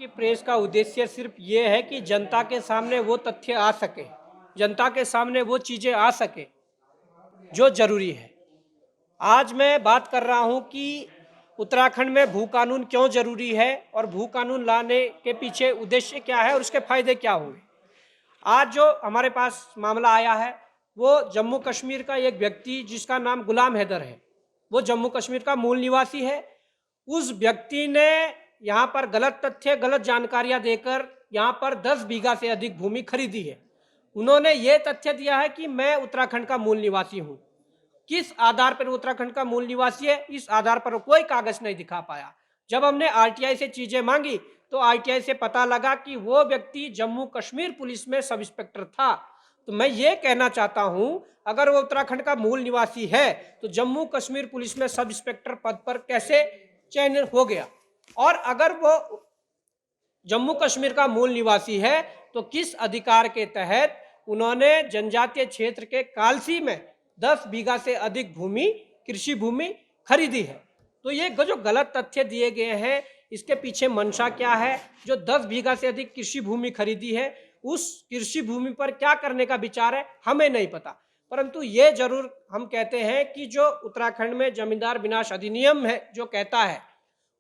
कि प्रेस का उद्देश्य सिर्फ ये है कि जनता के सामने वो तथ्य आ सके, जनता के सामने वो चीज़ें आ सके जो जरूरी है। आज मैं बात कर रहा हूं कि उत्तराखंड में भू कानून क्यों जरूरी है और भू कानून लाने के पीछे उद्देश्य क्या है और उसके फायदे क्या हुए। आज जो हमारे पास मामला आया है वो जम्मू कश्मीर का एक व्यक्ति जिसका नाम गुलाम हैदर है, वो जम्मू कश्मीर का मूल निवासी है। उस व्यक्ति ने यहाँ पर गलत तथ्य, गलत जानकारियां देकर यहाँ पर 10 बीघा से अधिक भूमि खरीदी है। उन्होंने ये तथ्य दिया है कि मैं उत्तराखंड का मूल निवासी हूँ। किस आधार पर उत्तराखंड का मूल निवासी है, इस आधार पर कोई कागज नहीं दिखा पाया। जब हमने आरटीआई से चीजें मांगी तो आरटीआई से पता लगा कि वो व्यक्ति जम्मू कश्मीर पुलिस में सब इंस्पेक्टर था। तो मैं ये कहना चाहता हूं, अगर वो उत्तराखंड का मूल निवासी है तो जम्मू कश्मीर पुलिस में सब इंस्पेक्टर पद पर कैसे चयन हो गया, और अगर वो जम्मू कश्मीर का मूल निवासी है तो किस अधिकार के तहत उन्होंने जनजातीय क्षेत्र के कालसी में 10 बीघा से अधिक भूमि, कृषि भूमि खरीदी है। तो ये जो गलत तथ्य दिए गए हैं, इसके पीछे मंशा क्या है। जो 10 बीघा से अधिक कृषि भूमि खरीदी है, उस कृषि भूमि पर क्या करने का विचार है हमें नहीं पता, परंतु ये जरूर हम कहते हैं कि जो उत्तराखंड में जमींदार विनाश अधिनियम है जो कहता है,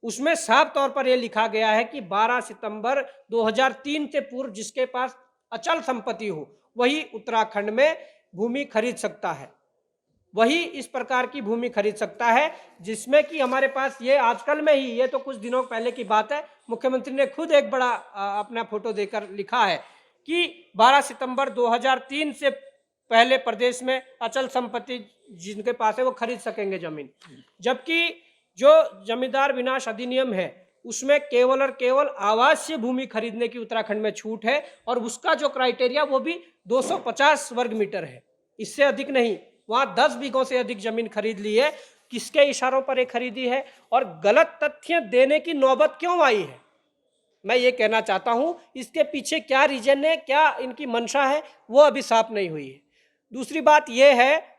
उसमें साफ तौर पर यह लिखा गया है कि 12 सितंबर 2003 से पूर्व जिसके पास अचल संपत्ति हो वही उत्तराखंड में भूमि खरीद सकता है, वही इस प्रकार की भूमि खरीद सकता है। जिसमें कि हमारे पास ये आजकल में ही, ये तो कुछ दिनों पहले की बात है, मुख्यमंत्री ने खुद एक बड़ा अपना फोटो देकर लिखा है कि 12 सितंबर 2003 से पहले प्रदेश में अचल संपत्ति जिनके पास है वो खरीद सकेंगे जमीन। जबकि जो जमींदार विनाश अधिनियम है उसमें केवल और केवल आवासीय भूमि खरीदने की उत्तराखंड में छूट है, और उसका जो क्राइटेरिया वो भी 250 वर्ग मीटर है, इससे अधिक नहीं। वहां 10 बीघों से अधिक जमीन खरीद ली है। किसके इशारों पर ये खरीदी है और गलत तथ्य देने की नौबत क्यों आई है, मैं ये कहना चाहता हूं। इसके पीछे क्या रीजन है, क्या इनकी मंशा है, वो अभी साफ नहीं हुई है। दूसरी बात यह है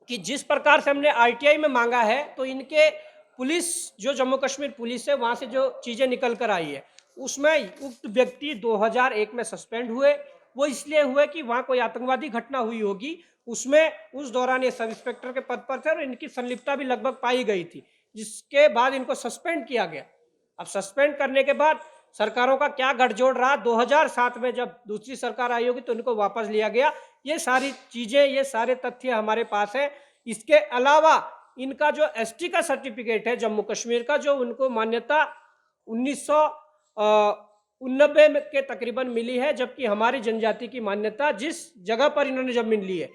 कि जिस प्रकार से हमने आरटीआई में मांगा है, तो इनके पुलिस, जो जम्मू कश्मीर पुलिस है, वहां से जो चीजें निकल कर आई है उसमें उक्त व्यक्ति 2001 में सस्पेंड हुए। वो इसलिए हुए कि वहां कोई आतंकवादी घटना हुई होगी, उसमें उस दौरान ये सब इंस्पेक्टर के पद पर थे और इनकी संलिप्तता भी लगभग पाई गई थी, जिसके बाद इनको सस्पेंड किया गया। अब सस्पेंड करने के बाद सरकारों का क्या गठजोड़ रहा, 2007 में जब दूसरी सरकार आई होगी तो इनको वापस लिया गया। ये सारी चीजें, ये सारे तथ्य हमारे पास है। इसके अलावा इनका जो एसटी का सर्टिफिकेट है जम्मू कश्मीर का, जो उनको मान्यता 1989 के तकरीबन मिली है, जबकि हमारी जनजाति की मान्यता जिस जगह पर इन्होंने जमीन ली है,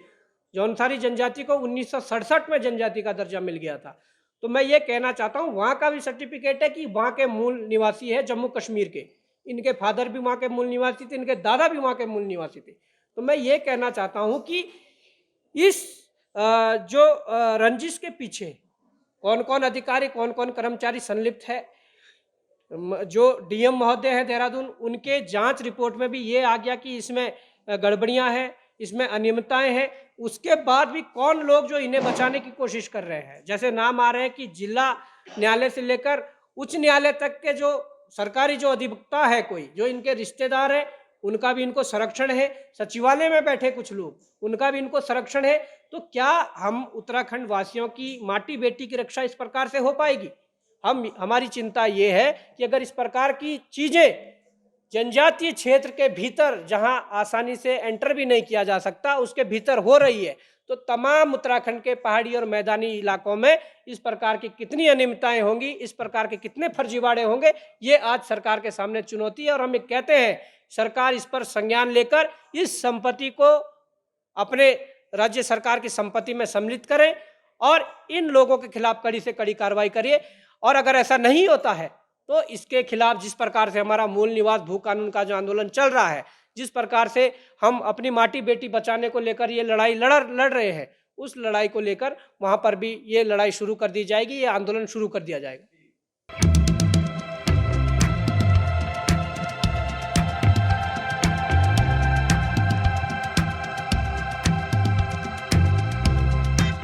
जौनसारी जनजाति को 1967 में जनजाति का दर्जा मिल गया था। तो मैं ये कहना चाहता हूँ, वहाँ का भी सर्टिफिकेट है कि वहाँ के मूल निवासी है जम्मू कश्मीर के, इनके फादर भी वहाँ के मूल निवासी थे, इनके दादा भी वहाँ के मूल निवासी थे। तो मैं ये कहना चाहता हूँ कि इस जो रंजिश के पीछे कौन कौन अधिकारी, कौन कौन कर्मचारी संलिप्त है, जो डीएम महोदय है देहरादून, उनके जांच रिपोर्ट में भी ये आ गया कि इसमें गड़बड़ियां हैं, इसमें अनियमितताएं हैं। उसके बाद भी कौन लोग जो इन्हें बचाने की कोशिश कर रहे हैं, जैसे नाम आ रहे हैं कि जिला न्यायालय से लेकर उच्च न्यायालय तक के जो सरकारी जो अधिवक्ता है, कोई जो इनके रिश्तेदार है, उनका भी इनको संरक्षण है। सचिवालय में बैठे कुछ लोग, उनका भी इनको संरक्षण है। तो क्या हम उत्तराखंड वासियों की माटी बेटी की रक्षा इस प्रकार से हो पाएगी? हमारी चिंता ये है कि अगर इस प्रकार की चीजें जनजातीय क्षेत्र के भीतर, जहां आसानी से एंटर भी नहीं किया जा सकता, उसके भीतर हो रही है, तो तमाम उत्तराखंड के पहाड़ी और मैदानी इलाकों में इस प्रकार की कितनी अनियमितताएं होंगी, इस प्रकार के कितने फर्जीवाड़े होंगे, ये आज सरकार के सामने चुनौती है। और हम कहते हैं सरकार इस पर संज्ञान लेकर इस संपत्ति को अपने राज्य सरकार की संपत्ति में सम्मिलित करें और इन लोगों के खिलाफ कड़ी से कड़ी कार्रवाई करिए। और अगर ऐसा नहीं होता है तो इसके खिलाफ, जिस प्रकार से हमारा मूल निवास भू कानून का जो आंदोलन चल रहा है, जिस प्रकार से हम अपनी माटी बेटी बचाने को लेकर ये लड़ाई लड़ रहे हैं, उस लड़ाई को लेकर वहां पर भी ये लड़ाई शुरू कर दी जाएगी, ये आंदोलन शुरू कर दिया जाएगा।